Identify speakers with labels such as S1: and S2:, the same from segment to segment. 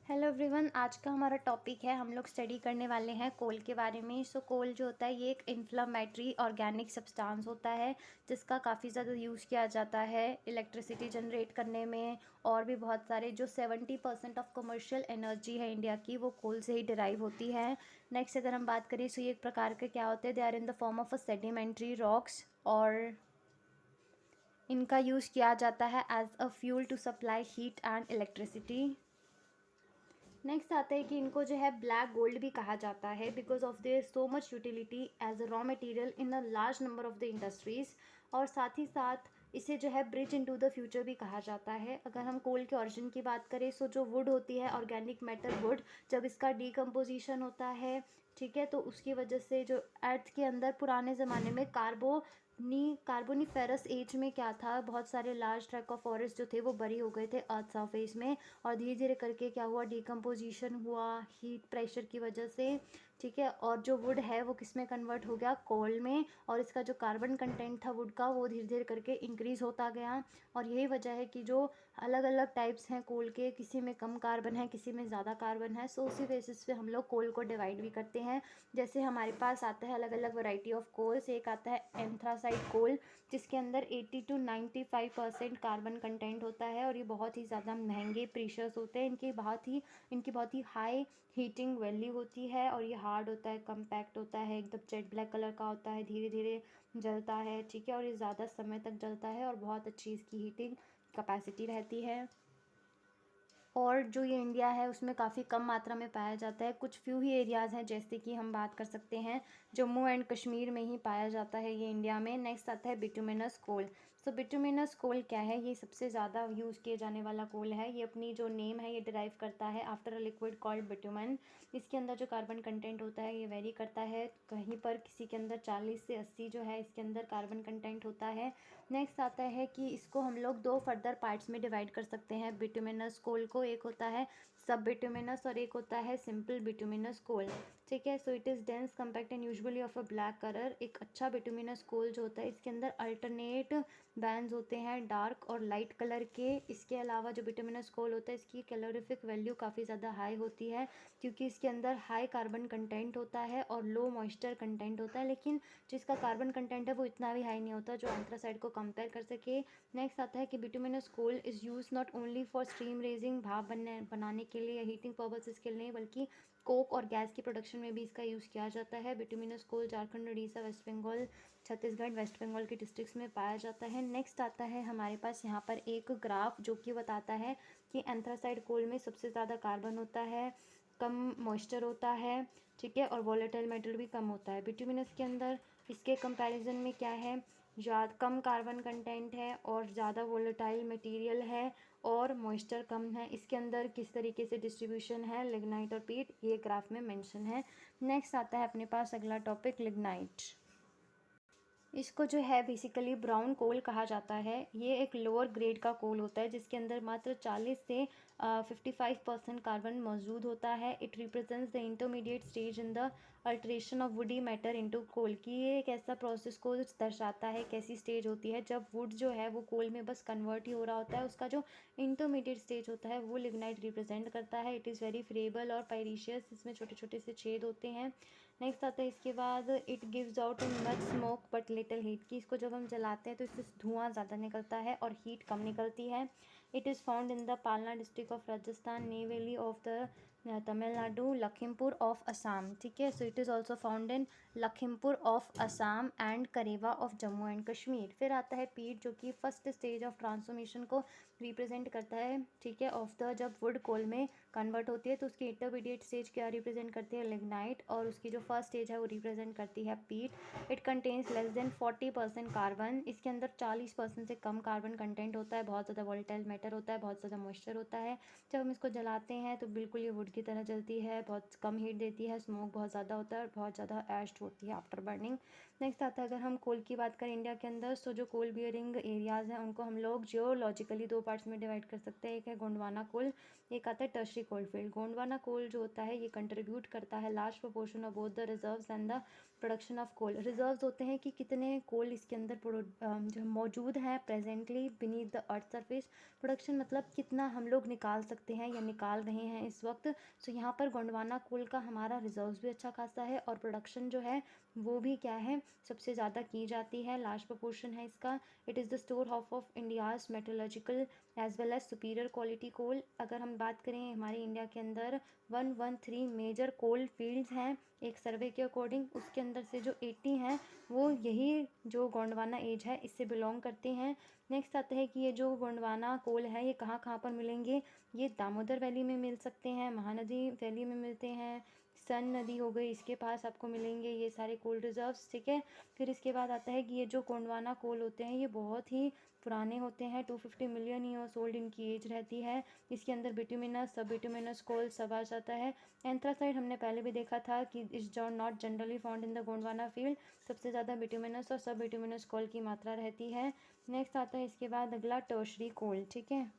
S1: Hello everyone, आज का हमारा टॉपिक है, हम लोग स्टडी करने वाले हैं कोल के बारे में। सो कोल जो होता है ये एक इन्फ्लामेटरी ऑर्गेनिक सब्सटेंस होता है जिसका काफ़ी ज़्यादा यूज़ किया जाता है इलेक्ट्रिसिटी जनरेट करने में। और भी बहुत सारे जो 70% ऑफ कमर्शियल एनर्जी है इंडिया की वो कोल से ही डिराइव होती है। नेक्स्ट अगर हम बात करें सो ये एक प्रकार के क्या होते हैं, they are in the form of a sedimentary rocks और इनका यूज़ किया जाता है as a fuel to supply heat and electricity. Next आता है कि इनको जो है ब्लैक गोल्ड भी कहा जाता है because of their so much utility as a raw material in a large number of the industries. और साथ ही साथ इसे जो है ब्रिज इनटू द फ्यूचर भी कहा जाता है। अगर हम कोल के ओरिजिन की बात करें सो जो वुड होती है ऑर्गेनिक मैटर वुड, जब इसका डीकम्पोजिशन होता है, ठीक है, तो उसकी वजह से जो अर्थ के अंदर पुराने ज़माने में कार्बोनीफेरस एज में क्या था, बहुत सारे लार्ज ट्रैक ऑफ फॉरेस्ट जो थे वो बरी हो गए थे अर्थ सरफेस में। और धीरे धीरे करके क्या हुआ, डिकम्पोजिशन हुआ हीट प्रेशर की वजह से, ठीक है। और जो वुड है वो किस में कन्वर्ट हो गया, कोल में। और इसका जो कार्बन कंटेंट था वुड का वो धीरे धीरे करके इंक्रीज़ होता गया। और यही वजह है कि जो अलग अलग टाइप्स हैं कोल के, किसी में कम कार्बन है, किसी में ज़्यादा कार्बन है। सो उसी बेसिस पे हम लोग कोल को डिवाइड भी करते हैं। जैसे हमारे पास आता है अलग अलग वैरायटी ऑफ कोल्स। एक आता है एंथ्रासाइट कोल जिसके अंदर 80 to 95% कार्बन कंटेंट होता है और ये बहुत ही ज़्यादा महंगे प्रीशियस होते हैं। इनकी बहुत ही हाई हीटिंग वैल्यू होती है और ये हार्ड होता है, कम्पैक्ट होता है, एकदम जेट ब्लैक कलर का होता है, धीरे धीरे जलता है, ठीक है। और ये ज़्यादा समय तक जलता है और बहुत अच्छी इसकी हीटिंग कैपेसिटी रहती है। और जो ये इंडिया है उसमें काफ़ी कम मात्रा में पाया जाता है, कुछ फ्यू ही एरियाज़ हैं, जैसे कि हम बात कर सकते हैं जम्मू एंड कश्मीर में ही पाया जाता है ये इंडिया में। नेक्स्ट आता है बिटुमिनस कोल। सो बिटुमिनस कोल क्या है, ये सबसे ज़्यादा यूज़ किए जाने वाला कोल है। ये अपनी जो नेम है ये डिराइव करता है after a liquid called bitumen. इसके अंदर जो कार्बन कंटेंट होता है ये वेरी करता है, कहीं पर किसी के अंदर 40 से 80 जो है इसके अंदर कार्बन कंटेंट होता है। नेक्स्ट आता है कि इसको हम लोग दो फर्दर पार्ट्स में डिवाइड कर सकते हैं बिटुमिनस कोल को। एक होता है सब बिटुमिनस और एक होता है सिंपल बिटुमिनस कोल, ठीक है। So it is dense compact and usually of a black colour. एक अच्छा बिटुमिनस कोल जो होता है इसके अंदर अल्टरनेट बैंड्स होते हैं डार्क और लाइट कलर के। इसके अलावा जो बिटुमिनस कोल होता है इसकी कैलोरीफिक वैल्यू काफ़ी ज़्यादा हाई होती है क्योंकि इसके अंदर हाई कार्बन कंटेंट होता है और लो मॉइस्चर कंटेंट होता है, लेकिन जिसका कार्बन कंटेंट है वो इतना भी हाई नहीं होता जो एंथ्रासाइड को कंपेयर कर सके। नेक्स्ट आता है कि bituminous coal is use not only for steam raising, भाप बनाने के लिए या हीटिंग पर्पसेस के लिए नहीं, बल्कि कोक और गैस की प्रोडक्शन में भी इसका यूज़ किया जाता है। बिटुमिनस कोल झारखंड, उड़ीसा, वेस्ट बंगाल, छत्तीसगढ़, वेस्ट बंगाल के डिस्ट्रिक्ट्स में पाया जाता है। नेक्स्ट आता है हमारे पास यहाँ पर एक ग्राफ जो कि बताता है कि एंथ्रासाइड कोल में सबसे ज़्यादा कार्बन होता है, कम मॉइस्चर होता है, ठीक है, और वोलेटाइल मेटल भी कम होता है। बिटुमिनस के अंदर इसके कंपैरिजन में क्या है, ज़्यादा कम कार्बन कंटेंट है और ज़्यादा वोलेटाइल मटेरियल है और मॉइस्चर कम है। इसके अंदर किस तरीके से डिस्ट्रीब्यूशन है लिग्नाइट और पीट, ये ग्राफ में मेंशन है। नेक्स्ट आता है अपने पास अगला टॉपिक लिग्नाइट। इसको जो है बेसिकली ब्राउन कोल कहा जाता है। ये एक लोअर ग्रेड का कोल होता है जिसके अंदर मात्र 40 से 55% कार्बन मौजूद होता है। It represents the intermediate stage in the alteration of woody matter into coal, कि ये एक ऐसा प्रोसेस को दर्शाता है, कैसी स्टेज होती है जब वुड जो है वो कोल में बस कन्वर्ट ही हो रहा होता है। उसका जो इंटरमीडिएट स्टेज होता है वो लिग्नाइट रिप्रेजेंट करता है। इट इज़ वेरी फ्रेबल और पाइरिशियस, इसमें छोटे छोटे से छेद होते हैं। नेक्स्ट आता है इसके बाद it gives out in much smoke but little heat, कि इसको जब हम जलाते हैं तो इससे धुआं ज़्यादा निकलता है और हीट कम निकलती है। It is found in the पालना district of Rajasthan, Neyveli of the Tamil Nadu, Lakhimpur of Assam, ठीक है। So it is also found in Lakhimpur of Assam and करेवा of Jammu and Kashmir. फिर आता है पीट जो कि फर्स्ट स्टेज ऑफ ट्रांसफॉर्मेशन को रिप्रेजेंट करता है, ठीक है, ऑफ द जब वुड कोल में कन्वर्ट होती है तो उसकी इंटरमीडिएट स्टेज क्या रिप्रेजेंट करती है, लिग्नाइट, और उसकी जो फर्स्ट स्टेज है वो रिप्रेजेंट करती है पीट। It contains less than 40% carbon, इसके अंदर 40% से कम कार्बन कंटेंट होता है, बहुत ज़्यादा वोलेटाइल मैटर होता है, बहुत ज़्यादा मॉइस्चर होता है। जब हम इसको जलाते हैं तो बिल्कुल ये वुड की तरह जलती है, बहुत कम हीट देती है, स्मोक बहुत ज़्यादा होता है और बहुत ज़्यादा एश्ड होती है आफ्टर बर्निंग। नेक्स्ट आता है अगर हम कोल की बात करें इंडिया के अंदर, तो जो कोल बियरिंग एरियाज़ हैं उनको हम लोग जियोलॉजिकली दो पार्ट्स में डिवाइड कर सकते हैं। एक है गोंडवाना कोल, एक आता है tertiary coal field. Gondwana coal जो होता है ये कंट्रीब्यूट करता है large proportion of both the reserves and the production of coal. Reserves होते हैं कि कितने कोल इसके अंदर जो मौजूद हैं presently beneath the earth surface. Production मतलब कितना हम लोग निकाल सकते हैं या निकाल रहे हैं इस वक्त। सो यहाँ पर गोंडवाना कोल का हमारा रिजर्व्स भी अच्छा खासा है और प्रोडक्शन जो है वो भी क्या है, सबसे ज़्यादा की जाती है, लार्ज प्रोपोर्शन है इसका। It is the store house of India's metallurgical as well as superior quality coal. अगर हम बात करें हमारे इंडिया के अंदर 113 मेजर कोल फील्ड्स हैं एक सर्वे के अकॉर्डिंग। उसके अंदर से जो 80 हैं वो यही जो गोंडवाना एज है इससे बिलोंग करते हैं। नेक्स्ट आता है कि ये जो गोंडवाना कोल है ये कहाँ कहाँ पर मिलेंगे। ये दामोदर वैली में मिल सकते हैं, महानदी वैली में मिलते हैं, सन नदी हो गई इसके पास आपको मिलेंगे ये सारे कोल रिजर्व्स, ठीक है। फिर इसके बाद आता है कि ये जो गोंडवाना कोल होते हैं ये बहुत ही पुराने होते हैं, 250 मिलियन ईयर्स ओल्ड इनकी एज रहती है। इसके अंदर बिटुमिनस सब बिटुमिनस कोल सब आ जाता है। एंथ्रासाइड हमने पहले भी देखा था कि is not generally found in the Gondwana field. सबसे ज़्यादा बिटुमिनस और सब बिटुमिनस कोल की मात्रा रहती है। नेक्स्ट आता है इसके बाद अगला टर्शरी कोल, ठीक है।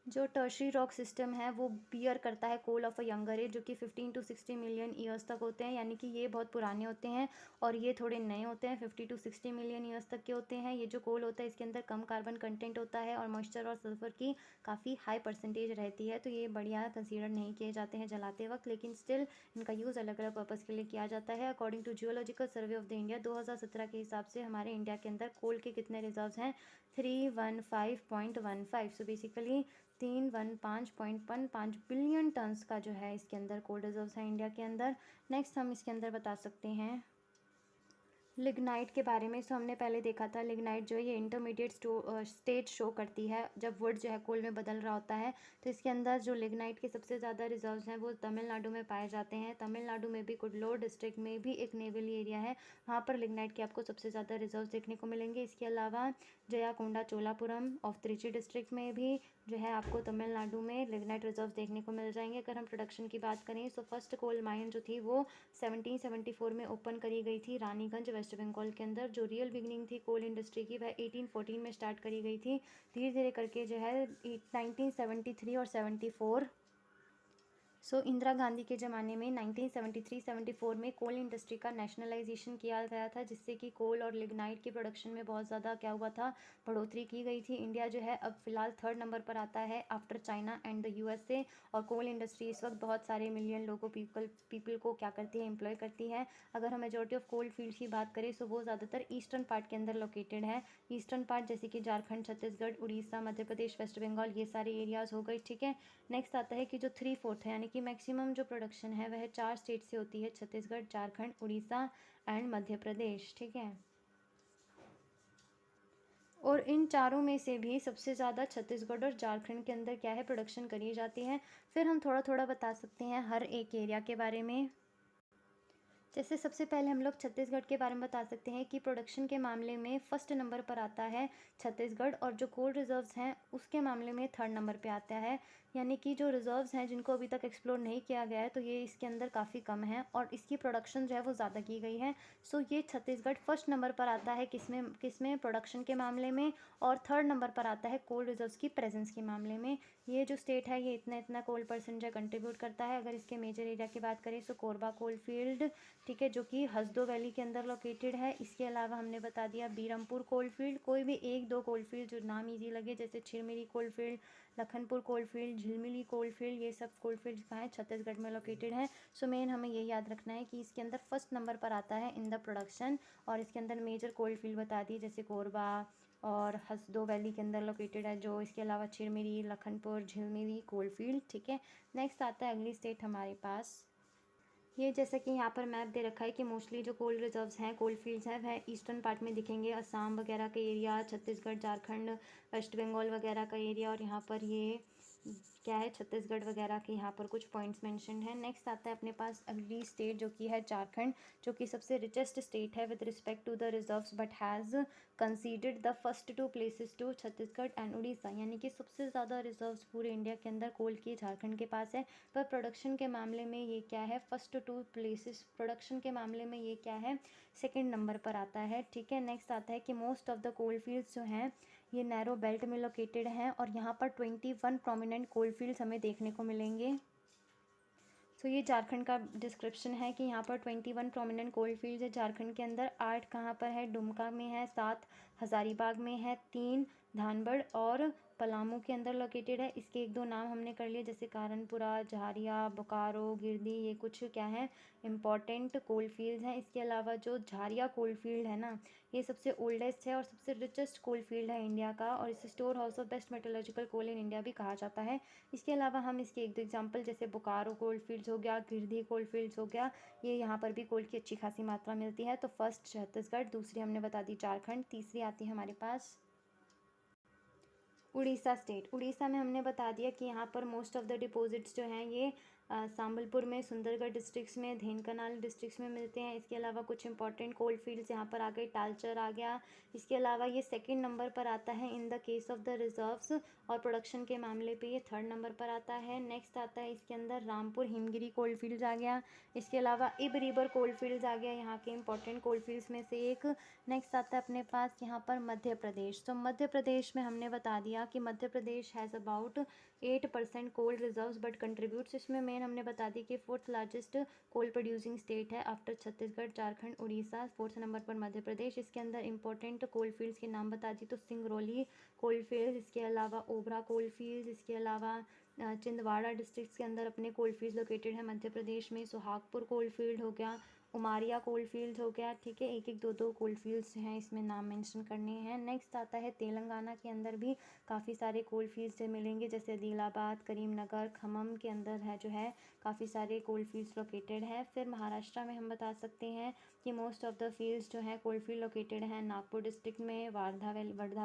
S1: जो टर्शरी रॉक सिस्टम है वो बियर करता है coal of a younger age, जो कि 15 to 60 मिलियन ईयर्स तक होते हैं, यानी कि ये बहुत पुराने होते हैं और ये थोड़े नए होते हैं, 50 to 60 मिलियन ईयर्स तक के होते हैं। ये जो कोल होता है इसके अंदर कम कार्बन कंटेंट होता है और मॉइस्चर और सल्फर की काफ़ी हाई परसेंटेज रहती है, तो ये बढ़िया कंसीडर नहीं किए जाते हैं जलाते वक्त, लेकिन स्टिल इनका यूज़ अलग अलग पर्पज़ के लिए किया जाता है। According to geological survey of the India 2017 के हिसाब से हमारे इंडिया के अंदर कोल के कितने रिजर्व्स हैं, 315.15। सो बेसिकली 315.15 बिलियन टन्स का जो है इसके अंदर कोल रिजर्व्स है इंडिया के अंदर। नेक्स्ट हम इसके अंदर बता सकते हैं लिग्नाइट के बारे में। सो हमने पहले देखा था लिग्नाइट जो है ये इंटरमीडिएट स्टेज शो करती है जब वुड जो है कोल में बदल रहा होता है। तो इसके अंदर जो लिग्नाइट के सबसे ज़्यादा रिजर्व्स हैं वो तमिलनाडु में पाए जाते हैं। तमिलनाडु में भी कुडलोर डिस्ट्रिक्ट में भी एक नेवल एरिया है, वहाँ पर लिग्नाइट के आपको सबसे ज़्यादा रिजर्व्स देखने को मिलेंगे। इसके अलावा जयाकोंडा चोलापुरम ऑफ त्रिची डिस्ट्रिक्ट में भी जो है आपको तमिलनाडु में लिग्नाइट रिजर्व्स देखने को मिल जाएंगे। अगर हम प्रोडक्शन की बात करें तो फर्स्ट कोल माइन जो थी वो 1774 में ओपन करी गई थी रानीगंज वेस्ट बंगाल के अंदर। जो रियल बिगनिंग थी कोल इंडस्ट्री की वह 1814 में स्टार्ट करी गई थी। धीरे धीरे करके जो है 1973 और 74 इंदिरा गांधी के ज़माने में 1973-74 में कोल इंडस्ट्री का नेशनलाइजेशन किया गया था, जिससे कि कोल और लिग्नाइट की प्रोडक्शन में बहुत ज़्यादा क्या हुआ था, बढ़ोतरी की गई थी। इंडिया जो है अब फिलहाल 3rd नंबर पर आता है after China and the USA. और कोल इंडस्ट्री इस वक्त बहुत सारे मिलियन लोगों पीपल को क्या करती है, एम्प्लॉय करती है। अगर हम मेजॉरिटी ऑफ कोल फील्ड की बात करें तो वो ज़्यादातर ईस्टर्न पार्ट के अंदर लोकेटेड है। ईस्टर्न पार्ट जैसे कि झारखंड, छत्तीसगढ़, उड़ीसा, मध्य प्रदेश, वेस्ट बंगाल, ये सारे एरियाज़ हो गए, ठीक है। नेक्स्ट आता है कि जो 3/4 है यानी कि मैक्सिमम जो प्रोडक्शन है वह 4 स्टेट से होती है, छत्तीसगढ़, झारखंड, उड़ीसा एंड मध्य प्रदेश, ठीक है। और इन चारों में से भी सबसे ज़्यादा छत्तीसगढ़ और झारखंड के अंदर क्या है, प्रोडक्शन करी जाती है। फिर हम थोड़ा थोड़ा बता सकते हैं हर एक एरिया के बारे में। जैसे सबसे पहले हम लोग छत्तीसगढ़ के बारे में बता सकते हैं कि प्रोडक्शन के मामले में फर्स्ट नंबर पर आता है छत्तीसगढ़, और जो कोल रिजर्व्स हैं उसके मामले में 3rd नंबर पे आता है। यानी कि जो रिजर्व्स हैं जिनको अभी तक एक्सप्लोर नहीं किया गया है तो ये इसके अंदर काफ़ी कम है और इसकी प्रोडक्शन जो है वो ज़्यादा की गई है। सो ये छत्तीसगढ़ फर्स्ट नंबर पर आता है किसमें प्रोडक्शन के मामले में, और 3rd नंबर पर आता है कोल रिजर्व्स की प्रेजेंस के मामले में। ये जो स्टेट है ये इतना इतना कोल परसेंटेज कंट्रीब्यूट करता है। अगर इसके मेजर एरिया की बात करें तो कोरबा कोल फील्ड, ठीक है, जो कि हसदो वैली के अंदर लोकेटेड है। इसके अलावा हमने बता दिया बीरमपुर कोल फील्ड, कोई भी 1-2 कोल फील्ड जो नाम इजी लगे, जैसे Chirmiri coal field, Lakhanpur coal field, Jhilmili coal field, ये सब कोल फील्ड कहाँ है, छत्तीसगढ़ में लोकेटेड है। सो मेन हमें ये याद रखना है कि इसके अंदर फर्स्ट नंबर पर आता है इन द प्रोडक्शन, और इसके अंदर मेजर कोल फील्ड बता दी जैसे कोरबा और हसदो वैली के अंदर लोकेटेड है जो। इसके अलावा छिरमिरी, लखनपुर, झिलमिली कोल फील्ड, ठीक है। नेक्स्ट आता है अगली स्टेट हमारे पास। ये जैसा कि यहाँ पर मैप दे रखा है कि मोस्टली जो कोल रिजर्व्स हैं, कोल फील्ड्स हैं, वह ईस्टर्न पार्ट में दिखेंगे, असम वगैरह का एरिया, छत्तीसगढ़, झारखंड, वेस्ट बंगाल वगैरह का एरिया, और यहाँ पर ये क्या है छत्तीसगढ़ वगैरह के यहाँ पर कुछ पॉइंट्स मेंशन्ड हैं। नेक्स्ट आता है अपने पास अगली स्टेट जो कि है झारखंड, जो कि सबसे रिचेस्ट स्टेट है with respect to the reserves but has considered the first two places to Chhattisgarh and Orissa, यानी कि सबसे ज़्यादा रिजर्व्स पूरे इंडिया के अंदर कोल की झारखंड के पास है। पर प्रोडक्शन के मामले में ये क्या है, फर्स्ट टू प्लेसेस, प्रोडक्शन के मामले में ये क्या है, सेकेंड नंबर पर आता है। ठीक है, नेक्स्ट आता है कि most of the coal fields जो हैं ये नैरो बेल्ट में लोकेटेड हैं और यहाँ पर 21 प्रोमिनेंट कोल फील्ड्स हमें देखने को मिलेंगे। सो ये झारखंड का डिस्क्रिप्शन है कि यहाँ पर 21 प्रोमिनेंट कोल फील्ड्स है झारखंड के अंदर। 8 कहाँ पर है, दुमका में है, 7 हज़ारीबाग में है, 3 धानबड़ और पलामू के अंदर लोकेटेड है। इसके एक दो नाम हमने कर लिए, जैसे कारणपुरा, झारिया, बोकारो, गिरदी, ये कुछ क्या है इंपॉर्टेंट कोल फील्ड्स हैं। इसके अलावा जो झारिया कोल फील्ड है ना, ये सबसे ओल्डेस्ट है और सबसे रिचेस्ट कोल फील्ड है इंडिया का, और इसे store house of best metallurgical coal in India भी कहा जाता है। इसके अलावा हम इसके एक दो एग्जांपल जैसे बोकारो कोल फील्ड्स हो गया, गिरधी कोल फील्ड्स हो गया, ये यहाँ पर भी कोल की अच्छी खासी मात्रा मिलती है। तो फर्स्ट छत्तीसगढ़, दूसरी हमने बता दी झारखंड, तीसरी आती है हमारे पास उड़ीसा स्टेट। उड़ीसा में हमने बता दिया कि यहाँ पर मोस्ट ऑफ द डिपॉजिट्स जो हैं ये संबलपुर में, सुंदरगढ़ डिस्ट्रिक्ट्स में, धेनकनाल डिस्ट्रिक्ट्स में मिलते हैं। इसके अलावा कुछ इंपॉर्टेंट कोल फील्ड्स यहाँ पर आ गए, टालचर आ गया। इसके अलावा ये सेकंड नंबर पर आता है in the case of the reserves, और प्रोडक्शन के मामले पे ये थर्ड नंबर पर आता है। नेक्स्ट आता है इसके अंदर रामपुर हिमगिरी कोल फील्ड्स आ गया। इसके अलावा इब रिवर कोल फील्ड्स आ गया, यहाँ के इंपॉर्टेंट कोल फील्ड्स में से एक। नेक्स्ट आता है अपने पास यहाँ पर मध्य प्रदेश। तो मध्य प्रदेश में हमने बता दिया कि Madhya Pradesh has about 8% coal reserves but contributes, इसमें मेन हमने बता दी कि fourth largest coal producing state है after Chhattisgarh, Jharkhand, Orissa, fourth number पर मध्य प्रदेश। इसके अंदर इंपॉर्टेंट कोल फील्ड्स के नाम बता दी तो सिंगरौली कोल फील्ड, इसके अलावा ओबरा कोल फील्ड, इसके अलावा छिंदवाड़ा डिस्ट्रिक्ट के अंदर अपने कोल फील्ड लोकेटेड है मध्य प्रदेश में। सुहागपुर कोल फील्ड हो गया, उमारिया कोल फील्ड हो गया। ठीक है, एक एक दो दो कोल फील्ड्स हैं, इसमें नाम मेंशन करने हैं। नेक्स्ट आता है तेलंगाना के अंदर भी काफ़ी सारे कोल फील्ड्स मिलेंगे, जैसे आदिलाबाद, करीमनगर, खम्मम के अंदर है जो है काफ़ी सारे कोल फील्ड्स लोकेटेड है। फिर महाराष्ट्र में हम बता सकते हैं कि मोस्ट ऑफ द फील्ड्स जो हैं कोल फील्ड लोकेटेड हैं नागपुर डिस्ट्रिक्ट में, वर्धा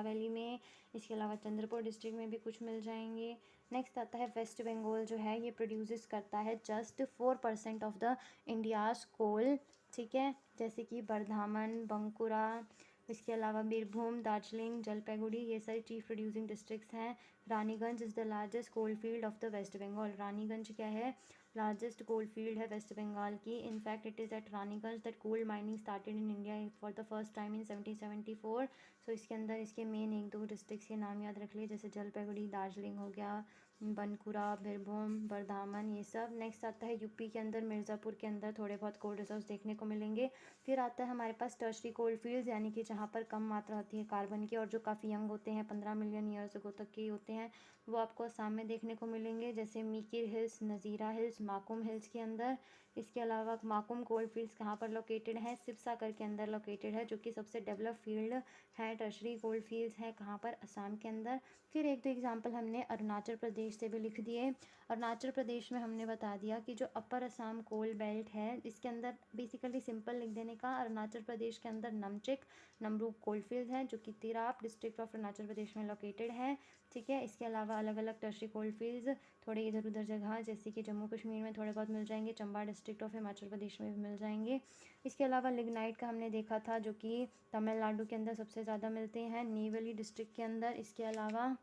S1: वैली में, इसके अलावा चंद्रपुर डिस्ट्रिक्ट में भी कुछ मिल जाएंगे। नेक्स्ट आता है वेस्ट बंगाल, जो है ये प्रोड्यूस करता है जस्ट 4% ऑफ द इंडियाज़ कोल। ठीक है, जैसे कि बर्धामन, बंकुरा, इसके अलावा बीरभूम, दार्जिलिंग, जलपाईगुड़ी, ये सारी चीफ प्रोड्यूसिंग डिस्ट्रिक्ट्स हैं। Raniganj is the largest coal field of the West Bengal. Raniganj क्या है, लार्जेस्ट कोल फील्ड है वेस्ट बंगाल की। In fact it is at Raniganj that coal mining started in India for the first time in 1774। So इसके अंदर इसके मेन एक दो डिस्ट्रिक्ट्स के नाम याद रख लिए, जैसे जलपाईगुड़ी, दार्जिलिंग हो गया, बनकुरा, बीरभूम, बर्धामन, ये सब। नेक्स्ट आता है यूपी के अंदर मिर्ज़ापुर के अंदर थोड़े बहुत कोल रिजर्व्स देखने को मिलेंगे। फिर आता है हमारे पास टर्शरी कोल फील्ड्स, यानी कि जहाँ पर कम मात्रा होती है कार्बन की और जो काफ़ी यंग होते हैं, 15 मिलियन ईयर्स अगो तक के होते हैं, वो आपको असम में देखने को मिलेंगे, जैसे मीकिर hills, Nazira hills, Makum hills के अंदर। इसके अलावा माकुम कोल फील्ड्स कहाँ पर लोकेटेड है, सिवसागर के अंदर लोकेटेड है, जो कि सबसे डेवलप फील्ड है। टर्शरी कोल फील्ड्स है कहाँ पर, असम के अंदर। फिर एक दो एग्जांपल हमने अरुणाचल प्रदेश से भी लिख दिए। अरुणाचल प्रदेश में हमने बता दिया कि जो अपर असम कोल बेल्ट है, इसके अंदर बेसिकली सिंपल लिख देने का, अरुणाचल प्रदेश के अंदर नमचिक, नमरूप कोल फील्ड है जो कि तिराप डिस्ट्रिक्ट ऑफ अरुणाचल प्रदेश में लोकेटेड है। ठीक है, इसके अलावा अलग अलग टर्शरी कोल फील्ड्स थोड़े इधर उधर जगह, जैसे कि जम्मू कश्मीर में थोड़े बहुत मिल जाएंगे, चंबा डिस्ट्रिक्ट ऑफ हिमाचल प्रदेश में भी मिल जाएंगे। इसके अलावा लिग्नाइट का हमने देखा था, जो कि तमिलनाडु के अंदर सबसे ज़्यादा मिलते हैं, नीवेली डिस्ट्रिक्ट के अंदर। इसके अलावा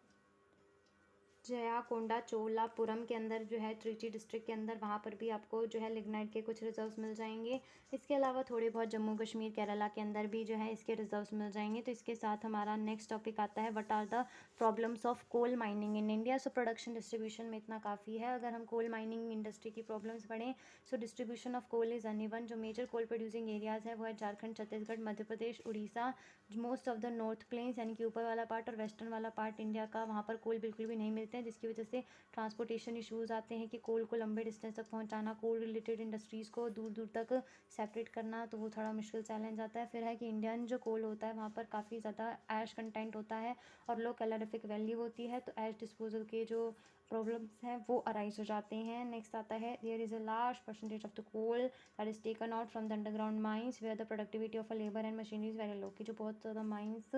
S1: जयाकोंडा चोलापुरम के अंदर जो है त्रिची डिस्ट्रिक्ट के अंदर, वहाँ पर भी आपको जो है लिग्नाइट के कुछ रिजर्व्स मिल जाएंगे। इसके अलावा थोड़े बहुत जम्मू कश्मीर, केरला के अंदर भी जो है इसके रिजर्व्स मिल जाएंगे। तो इसके साथ हमारा नेक्स्ट टॉपिक आता है, what are the problems of coal mining in India. So production distribution में इतना काफ़ी है। अगर हम कोल माइनिंग इंडस्ट्री की प्रॉब्लम्स पढ़ें, so distribution of coal is uneven. जो मेजर कोल प्रोड्यूसिंग एरियाज़ है वो है Jharkhand, Chhattisgarh, Madhya Pradesh, Orissa. Most of the north plains यानी कि ऊपर वाला पार्ट और वेस्टर्न वाला पार्ट इंडिया का, वहाँ पर कोल बिल्कुल भी नहीं मिलते हैं, जिसकी वजह से ट्रांसपोर्टेशन इश्यूज़ आते हैं कि कोल को लंबे डिस्टेंस तक पहुंचाना, कोल रिलेटेड इंडस्ट्रीज़ को दूर दूर तक सेपरेट करना, तो वो थोड़ा मुश्किल चैलेंज आता है। फिर है कि इंडियन जो कोल होता है वहाँ पर काफ़ी ज़्यादा ऐश कंटेंट होता है और लो कैलोरीफिक वैल्यू होती है, तो ऐश डिस्पोजल के जो प्रॉब्लम्स हैं वो अराइज हो जाते हैं। नेक्स्ट आता है, there is a large percentage of the coal that is taken out from the underground mines where the productivity of a labour and machinery is very low, कि जो बहुत ज़्यादा माइंस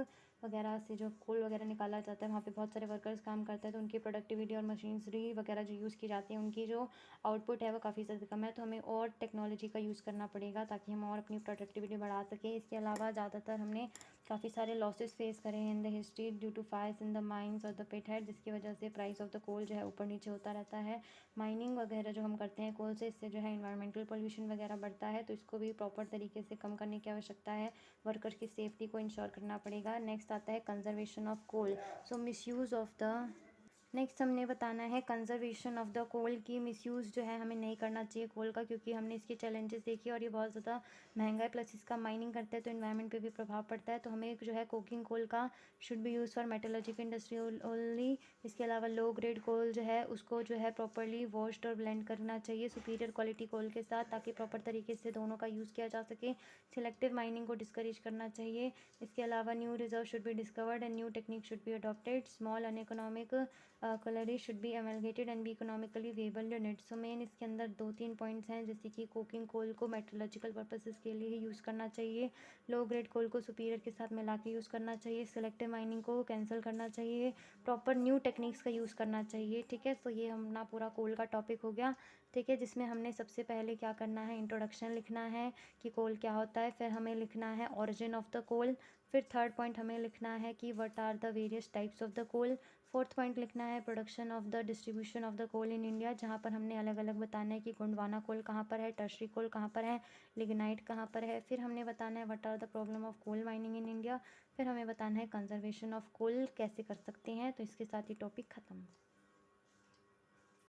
S1: वगैरह से जो कोल वगैरह निकाला जाता है, वहाँ पे बहुत सारे वर्कर्स काम करते हैं, तो उनकी प्रोडक्टिविटी और मशीनरी वगैरह जो यूज़ की जाती है उनकी जो आउटपुट है वो काफ़ी ज़्यादा कम है। तो हमें और टेक्नोलॉजी का यूज़ करना पड़ेगा ताकि हम और अपनी प्रोडक्टिविटी बढ़ा सकें। इसके अलावा ज़्यादातर हमने काफ़ी सारे लॉसेस फेस करे हैं in the history due to fires in the mines और द पिट हेड, जिसकी वजह से प्राइस ऑफ द कोल जो है ऊपर नीचे होता रहता है। माइनिंग वगैरह जो हम करते हैं कोल से, इससे जो है इन्वायरमेंटल पोल्यूशन वगैरह बढ़ता है, तो इसको भी प्रॉपर तरीके से कम करने की आवश्यकता है। वर्कर्स की सेफ्टी को इंश्योर करना पड़ेगा। नेक्स्ट आता है conservation of coal. So misuse of the next हमने बताना है कंजर्वेशन ऑफ द कोल की मिसयूज़ जो है हमें नहीं करना चाहिए कोल का, क्योंकि हमने इसके चैलेंजेस देखे और ये बहुत ज़्यादा महंगा है, प्लस इसका माइनिंग करते हैं तो इन्वायरमेंट पे भी प्रभाव पड़ता है। तो हमें जो है कोकिंग कोल का should be use for metallurgical industry only. इसके अलावा लो ग्रेड कोल जो है उसको जो है प्रॉपरली वॉश्ड और ब्लेंड करना चाहिए सुपीरियर क्वालिटी कोल के साथ, ताकि प्रॉपर तरीके से दोनों का यूज़ किया जा सके। सिलेक्टिव माइनिंग को डिस्करेज करना चाहिए। इसके अलावा new reserve should be discovered and new technique should be adopted. Small uneconomic colliery should be amalgamated and be economically viable unit. So main इसके अंदर 2-3 पॉइंट्स हैं, जैसे कि कोकिंग कोल को मेट्रोलॉजिकल पर्पसेस के लिए ही यूज़ करना चाहिए, लो ग्रेड कोल को सुपीरियर के साथ मिला के यूज़ करना चाहिए, सिलेक्टिव माइनिंग को कैंसिल करना चाहिए, प्रॉपर न्यू टेक्निक्स का यूज़ करना चाहिए। ठीक है, तो ये अपना पूरा कोल का टॉपिक हो गया। ठीक है, जिसमें हमने सबसे पहले क्या करना है, इंट्रोडक्शन लिखना है कि कोल क्या होता है, फिर हमें लिखना है ओरिजिन ऑफ द कोल, फिर थर्ड पॉइंट हमें लिखना है कि what are the various types of the coal, fourth point लिखना है production of the distribution of the coal in India, जहाँ पर हमने अलग अलग बताना है कि गोंडवाना कोल कहाँ पर है, टर्शरी कोल कहाँ पर है, लिग्नाइट कहाँ पर है। फिर हमने बताना है what are the problem of coal mining in India. फिर हमें बताना है कंजर्वेशन ऑफ कोल कैसे कर सकते हैं। तो इसके साथ ही टॉपिक ख़त्म।